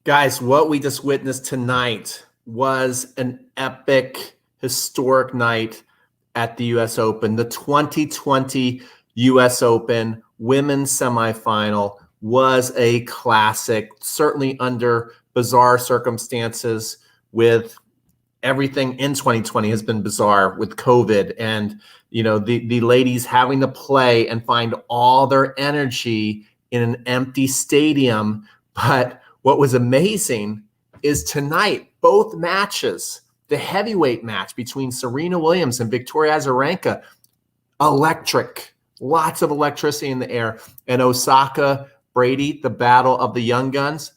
Guys, what we just witnessed tonight was an epic, historic night at the U.S. Open. The 2020 U.S. Open women's semifinal was a classic, certainly under bizarre circumstances. With everything in 2020 has been bizarre with COVID and the ladies having to play and find all their energy in an empty stadium. But what was amazing is tonight, both matches, the heavyweight match between Serena Williams and Victoria Azarenka, electric, lots of electricity in the air. And Osaka, Brady, the battle of the young guns,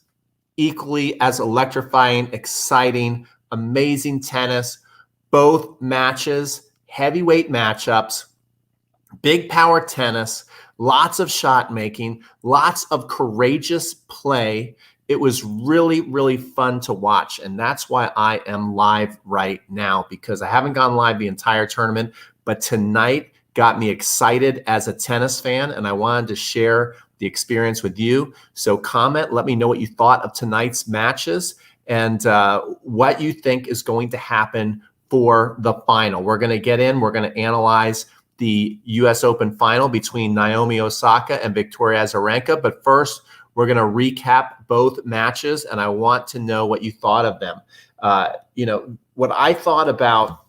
equally as electrifying, exciting, amazing tennis. Both matches, heavyweight matchups, big power tennis, lots of shot making, lots of courageous play. It was really, really fun to watch. And that's why I am live right now, because I haven't gone live the entire tournament, but tonight got me excited as a tennis fan, and I wanted to share the experience with you. So comment, let me know what you thought of tonight's matches and what you think is going to happen for the final. We're going to analyze the U.S. Open final between Naomi Osaka and Victoria Azarenka. But first, we're going to recap both matches, and I want to know what you thought of them. What I thought about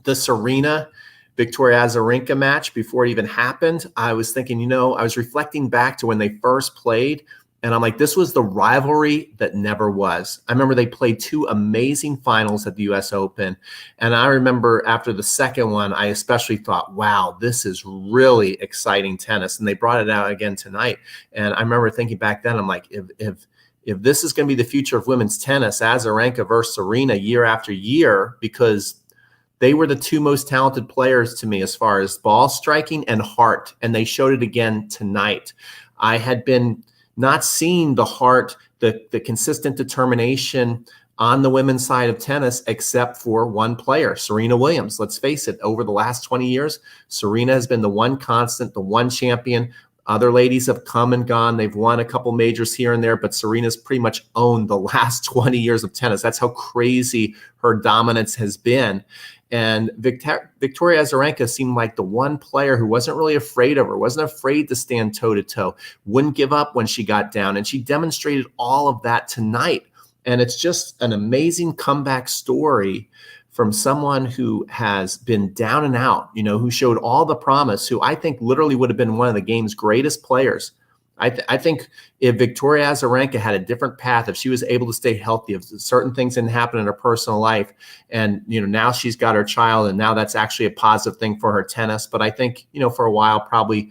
the Serena Victoria Azarenka match before it even happened, I was thinking, I was reflecting back to when they first played, and I'm like, this was the rivalry that never was. I remember they played two amazing finals at the U.S. Open, and I remember after the second one, I especially thought, wow, this is really exciting tennis, and they brought it out again tonight. And I remember thinking back then, I'm like, if this is going to be the future of women's tennis, Azarenka versus Serena year after year, because they were the two most talented players to me as far as ball striking and heart, and they showed it again tonight. I had been not seeing the heart, the consistent determination on the women's side of tennis, except for one player, Serena Williams. Let's face it, over the last 20 years, Serena has been the one constant, the one champion. Other ladies have come and gone. They've won a couple majors here and there, but Serena's pretty much owned the last 20 years of tennis. That's how crazy her dominance has been. And Victoria Azarenka seemed like the one player who wasn't really afraid of her, wasn't afraid to stand toe-to-toe, wouldn't give up when she got down. And she demonstrated all of that tonight. And it's just an amazing comeback story from someone who has been down and out, who showed all the promise, who I think literally would have been one of the game's greatest players. I think if Victoria Azarenka had a different path, if she was able to stay healthy, if certain things didn't happen in her personal life, and now she's got her child, and now that's actually a positive thing for her tennis. But I think for a while probably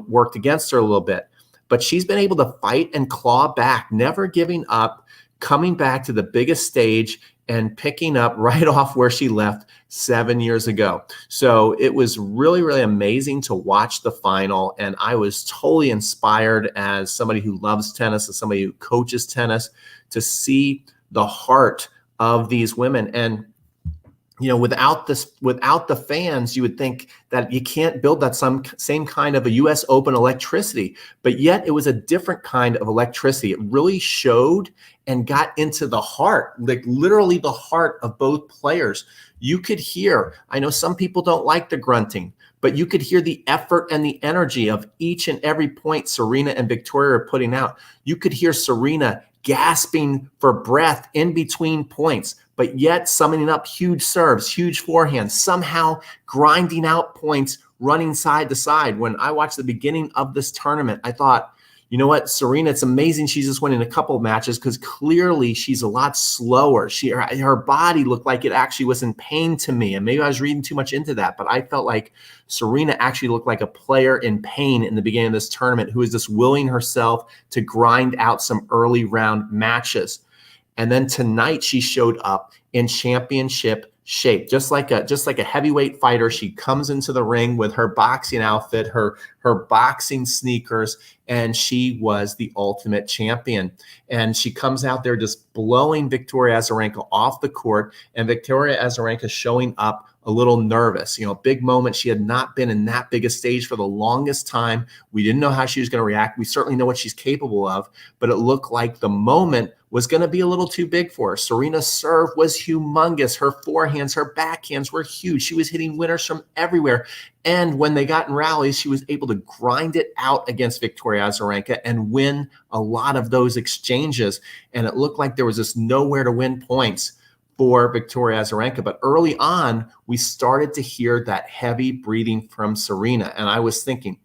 worked against her a little bit. But she's been able to fight and claw back, never giving up, coming back to the biggest stage and picking up right off where she left 7 years ago. So it was really, really amazing to watch the final. And I was totally inspired as somebody who loves tennis, as somebody who coaches tennis, to see the heart of these women. And without the fans, you would think that you can't build that same kind of a U.S. Open electricity. But yet it was a different kind of electricity. It really showed and got into the heart, like literally the heart of both players. You could hear, I know some people don't like the grunting, but you could hear the effort and the energy of each and every point Serena and Victoria are putting out. You could hear Serena gasping for breath in between points, but yet summoning up huge serves, huge forehands, somehow grinding out points, running side to side. When I watched the beginning of this tournament, I thought, you know what, Serena, it's amazing she's just winning a couple of matches, because clearly she's a lot slower. Her body looked like it actually was in pain to me, and maybe I was reading too much into that, but I felt like Serena actually looked like a player in pain in the beginning of this tournament, who is just willing herself to grind out some early round matches. And then tonight she showed up in championship shape, just like a heavyweight fighter. She comes into the ring with her boxing outfit, her boxing sneakers, and she was the ultimate champion. And she comes out there just blowing Victoria Azarenka off the court, and Victoria Azarenka showing up a little nervous. Big moment. She had not been in that big a stage for the longest time. We didn't know how she was going to react. We certainly know what she's capable of, but it looked like the moment was going to be a little too big for her. Serena's serve was humongous. Her forehands, her backhands were huge. She was hitting winners from everywhere. And when they got in rallies, she was able to grind it out against Victoria Azarenka and win a lot of those exchanges. And it looked like there was just nowhere to win points for Victoria Azarenka. But early on, we started to hear that heavy breathing from Serena. And I was thinking,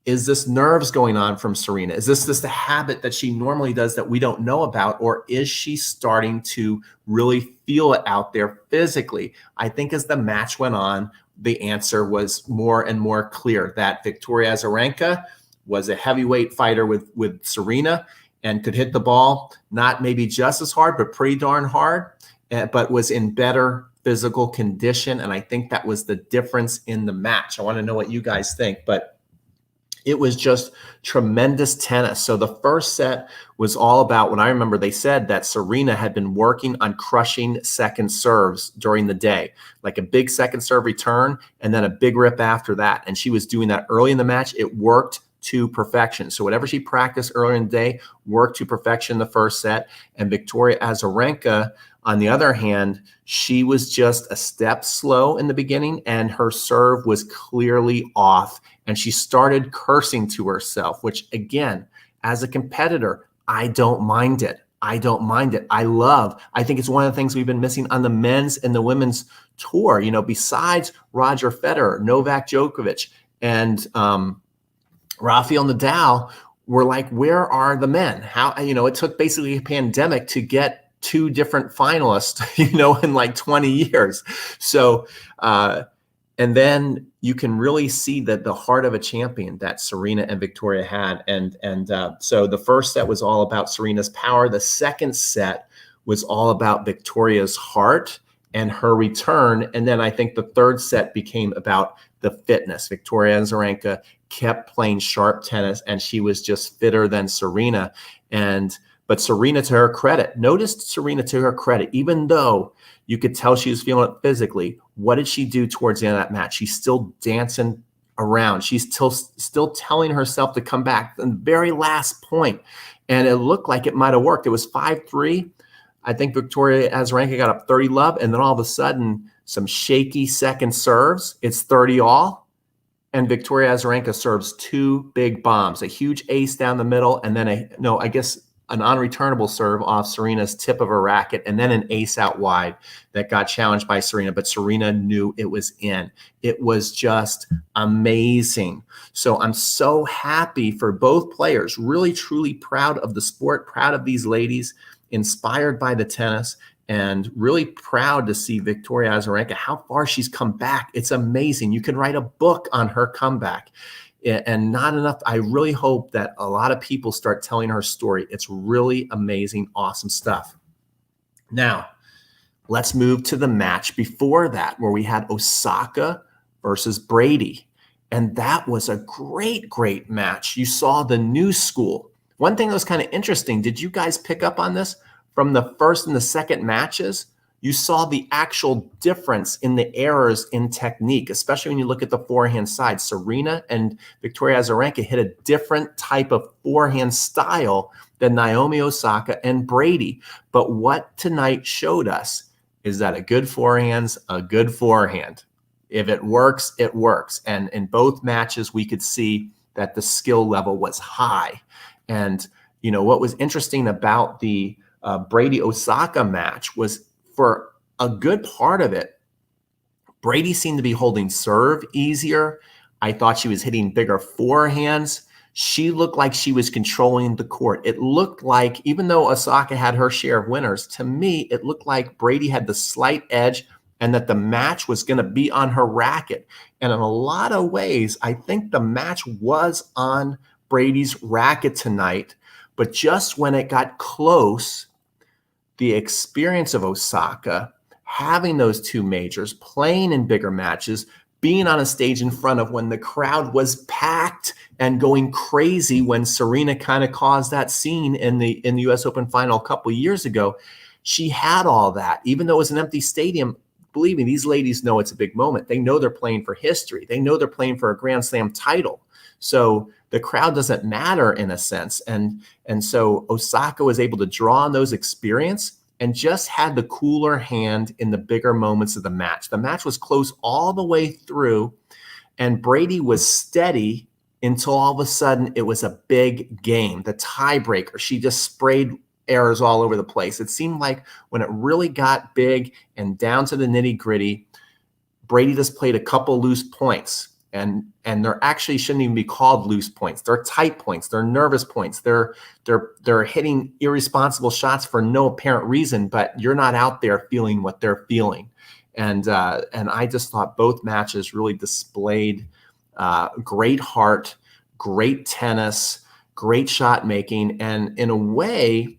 is this nerves going on from Serena? Is this just a habit that she normally does that we don't know about? Or is she starting to really feel it out there physically? I think as the match went on, the answer was more and more clear that Victoria Azarenka was a heavyweight fighter with Serena and could hit the ball, not maybe just as hard, but pretty darn hard, but was in better physical condition. And I think that was the difference in the match. I want to know what you guys think, but it was just tremendous tennis. So the first set was all about, when I remember they said that Serena had been working on crushing second serves during the day, like a big second serve return and then a big rip after that. And she was doing that early in the match. It worked to perfection. So whatever she practiced earlier in the day worked to perfection the first set. And Victoria Azarenka, on the other hand, she was just a step slow in the beginning and her serve was clearly off. And she started cursing to herself, which again, as a competitor, I don't mind it. I don't mind it. I think it's one of the things we've been missing on the men's and the women's tour. Besides Roger Federer, Novak Djokovic, and Rafael Nadal, we're like, where are the men? How, it took basically a pandemic to get two different finalists, in like 20 years. So, and then you can really see that the heart of a champion that Serena and Victoria had. And so the first set was all about Serena's power. The second set was all about Victoria's heart and her return. And then I think the third set became about the fitness. Victoria Azarenka kept playing sharp tennis and she was just fitter than Serena. But Serena, to her credit, noticed Serena to her credit, even though you could tell she was feeling it physically, what did she do towards the end of that match? She's still dancing around. She's still telling herself to come back. The very last point, and it looked like it might have worked. It was 5-3. I think Victoria Azarenka got up 30-love, and then all of a sudden, some shaky second serves. It's 30-all, and Victoria Azarenka serves two big bombs, a huge ace down the middle, and then an unreturnable serve off Serena's tip of her racket, and then an ace out wide that got challenged by Serena, but Serena knew it was in. It was just amazing. So I'm so happy for both players, really, truly proud of the sport, proud of these ladies, inspired by the tennis, and really proud to see Victoria Azarenka, how far she's come back. It's amazing. You can write a book on her comeback. And not enough. I really hope that a lot of people start telling her story. It's really amazing, awesome stuff. Now, let's move to the match before that, where we had Osaka versus Brady. And that was a great, great match. You saw the new school. One thing that was kind of interesting, did you guys pick up on this? From the first and the second matches, you saw the actual difference in the errors in technique, especially when you look at the forehand side. Serena and Victoria Azarenka hit a different type of forehand style than Naomi, Osaka, and Brady. But what tonight showed us is that a good forehand's a good forehand. If it works, it works. And in both matches, we could see that the skill level was high. And, what was interesting about the Brady-Osaka match was, for a good part of it, Brady seemed to be holding serve easier. I thought she was hitting bigger forehands. She looked like she was controlling the court. It looked like, even though Osaka had her share of winners, to me, it looked like Brady had the slight edge and that the match was going to be on her racket. And in a lot of ways, I think the match was on Brady's racket tonight. But just when it got close, the experience of Osaka, having those two majors, playing in bigger matches, being on a stage in front of when the crowd was packed and going crazy when Serena kind of caused that scene in the US Open final a couple of years ago. She had all that, even though it was an empty stadium. Believe me, these ladies know it's a big moment. They know they're playing for history. They know they're playing for a Grand Slam title. So the crowd doesn't matter in a sense. And so Osaka was able to draw on those experience and just had the cooler hand in the bigger moments of the match. The match was close all the way through, and Brady was steady until all of a sudden it was a big game. The tiebreaker, she just sprayed errors all over the place. It seemed like when it really got big and down to the nitty-gritty, Brady just played a couple loose points. And they're actually shouldn't even be called loose points. They're tight points. They're nervous points. They're hitting irresponsible shots for no apparent reason, but you're not out there feeling what they're feeling. And I just thought both matches really displayed great heart, great tennis, great shot making, and in a way,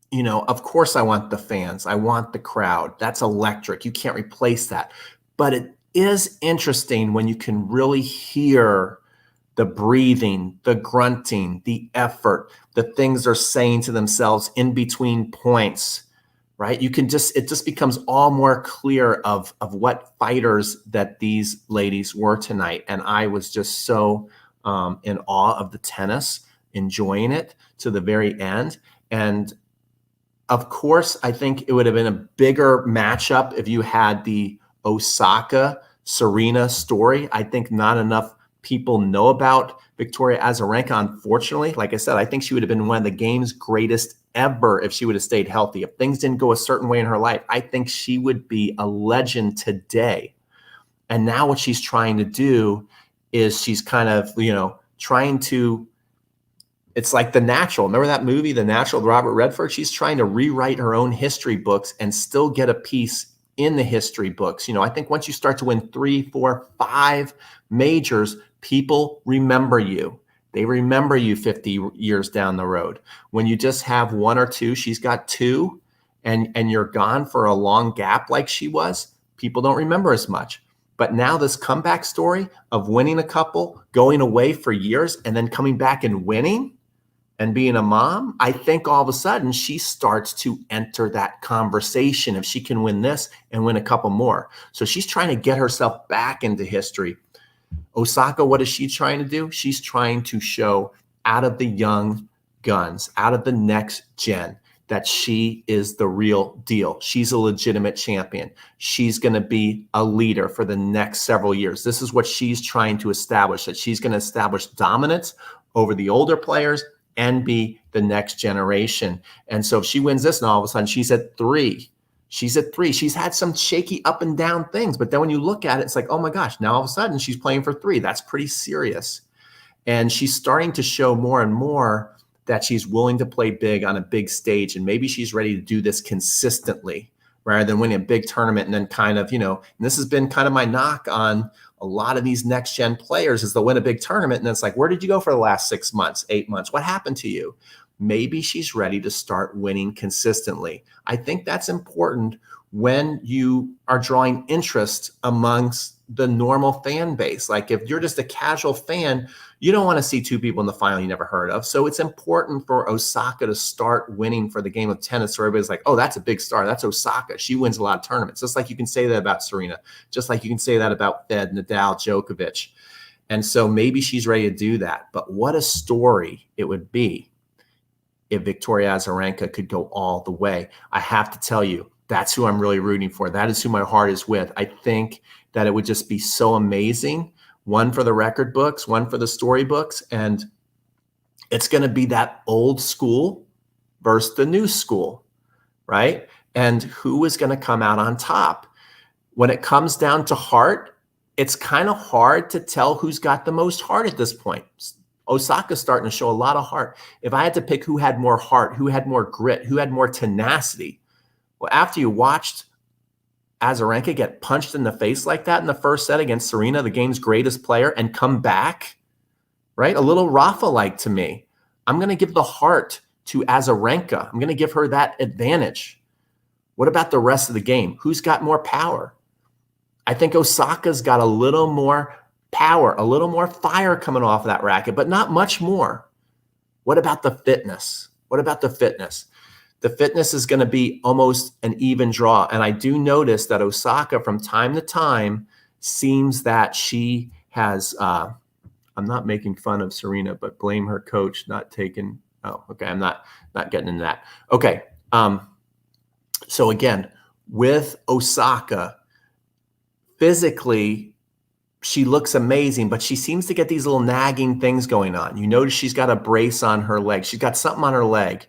you know, of course I want the fans. I want the crowd. That's electric. You can't replace that. But it is interesting when you can really hear the breathing, the grunting, the effort, the things they're saying to themselves in between points, right? You can it just becomes all more clear of what fighters that these ladies were tonight. And I was just so in awe of the tennis, enjoying it to the very end. And of course, I think it would have been a bigger matchup if you had the Osaka Serena story. I think not enough people know about Victoria Azarenka, unfortunately. Like I said, I think she would have been one of the game's greatest ever if she would have stayed healthy. If things didn't go a certain way in her life, I think she would be a legend today. And now what she's trying to do is she's kind of, you know, trying to, it's like The Natural. Remember that movie, The Natural, with Robert Redford? She's trying to rewrite her own history books and still get a piece in the history books. You know, I think once you start to win 3, 4, 5 majors, people remember you. They remember you 50 years down the road. When you just have 1 or 2, she's got 2, and you're gone for a long gap like she was, people don't remember as much. But now this comeback story of winning a couple, going away for years, and then coming back and winning, and being a mom, I think all of a sudden she starts to enter that conversation if she can win this and win a couple more. So she's trying to get herself back into history. Osaka, what is she trying to do? She's trying to show out of the young guns, out of the next gen, that she is the real deal. She's a legitimate champion. She's going to be a leader for the next several years. This is what she's trying to establish, that she's going to establish dominance over the older players and be the next generation. And so if she wins this, and all of a sudden she's at 3. She's at 3. She's had some shaky up and down things, but then when you look at it, it's like, oh my gosh, now all of a sudden she's playing for 3. That's pretty serious. And she's starting to show more and more that she's willing to play big on a big stage. And maybe she's ready to do this consistently rather than winning a big tournament and then kind of, you know, and this has been kind of my knock on a lot of these next gen players is they'll win a big tournament. And it's like, where did you go for the last 6 months, 8 months? What happened to you? Maybe she's ready to start winning consistently. I think that's important when you are drawing interest amongst the normal fan base. Like if you're just a casual fan, you don't want to see 2 people in the final you never heard of. So it's important for Osaka to start winning for the game of tennis. So everybody's like, oh, that's a big star. That's Osaka. She wins a lot of tournaments. Just like you can say that about Serena, just like you can say that about Fed, Nadal, Djokovic. And so maybe she's ready to do that. But what a story it would be if Victoria Azarenka could go all the way. I have to tell you, that's who I'm really rooting for. That is who my heart is with. I think that it would just be so amazing. One for the record books, one for the storybooks. And it's going to be that old school versus the new school, right? And who is going to come out on top? When it comes down to heart, it's kind of hard to tell who's got the most heart at this point. Osaka's starting to show a lot of heart. If I had to pick who had more heart, who had more grit, who had more tenacity, well, after you watched Azarenka get punched in the face like that in the first set against Serena, the game's greatest player, and come back, right? A little Rafa-like to me. I'm going to give the heart to Azarenka. I'm going to give her that advantage. What about the rest of the game? Who's got more power? I think Osaka's got a little more power, a little more fire coming off of that racket, but not much more. What about the fitness? What about the fitness? The fitness is going to be almost an even draw. And I do notice that Osaka from time to time seems that she has, I'm not making fun of Serena, but blame her coach not taking, oh, okay, I'm not getting into that. Okay, so again, with Osaka, physically, she looks amazing, but she seems to get these little nagging things going on. You notice she's got a brace on her leg. She's got something on her leg.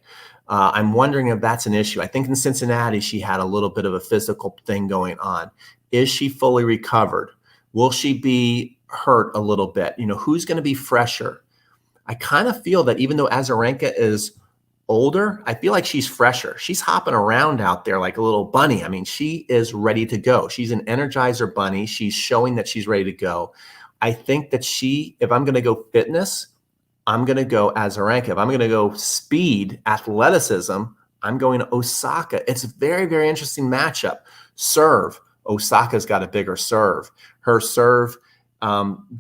I'm wondering if that's an issue. I think in Cincinnati, she had a little bit of a physical thing going on. Is she fully recovered? Will she be hurt a little bit? You know, who's going to be fresher? I kind of feel that even though Azarenka is older, I feel like she's fresher. She's hopping around out there like a little bunny. I mean, she is ready to go. She's an Energizer bunny. She's showing that she's ready to go. I think that if I'm going to go fitness, I'm going to go Azarenka. If I'm going to go speed, athleticism, I'm going to Osaka. It's a very, very interesting matchup. Serve. Osaka's got a bigger serve. Her serve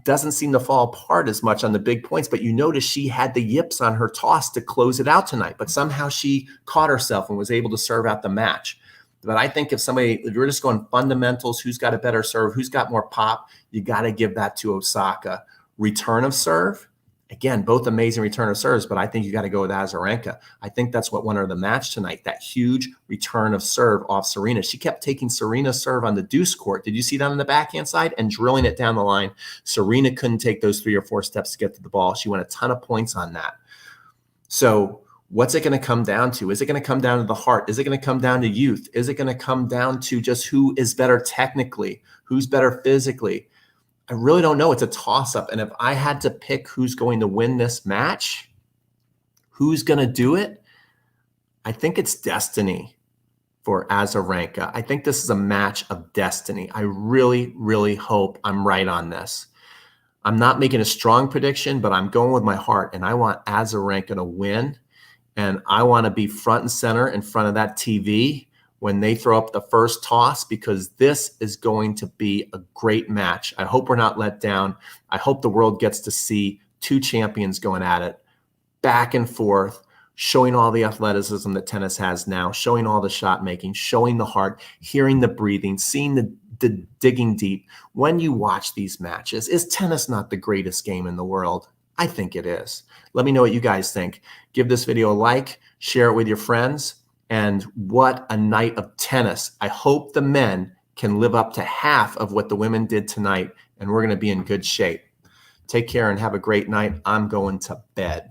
doesn't seem to fall apart as much on the big points, but you notice she had the yips on her toss to close it out tonight, but somehow she caught herself and was able to serve out the match. But I think if you're just going fundamentals, who's got a better serve, who's got more pop, you got to give that to Osaka. Return of serve, again, both amazing return of serves, but I think you got to go with Azarenka. I think that's what won her the match tonight, that huge return of serve off Serena. She kept taking Serena's serve on the deuce court. Did you see that on the backhand side? And drilling it down the line. Serena couldn't take those 3 or 4 steps to get to the ball. She won a ton of points on that. So what's it going to come down to? Is it going to come down to the heart? Is it going to come down to youth? Is it going to come down to just who is better technically? Who's better physically? I really don't know. It's a toss-up. And if I had to pick who's going to win this match, who's going to do it, I think it's destiny for Azarenka. I think this is a match of destiny. I really, really hope I'm right on this. I'm not making a strong prediction, but I'm going with my heart, and I want Azarenka to win. And I want to be front and center in front of that TV when they throw up the first toss, because this is going to be a great match. I hope we're not let down. I hope the world gets to see 2 champions going at it, back and forth, showing all the athleticism that tennis has now, showing all the shot making, showing the heart, hearing the breathing, seeing the digging deep. When you watch these matches, is tennis not the greatest game in the world? I think it is. Let me know what you guys think. Give this video a like, share it with your friends. And what a night of tennis. I hope the men can live up to half of what the women did tonight, and we're going to be in good shape. Take care and have a great night. I'm going to bed.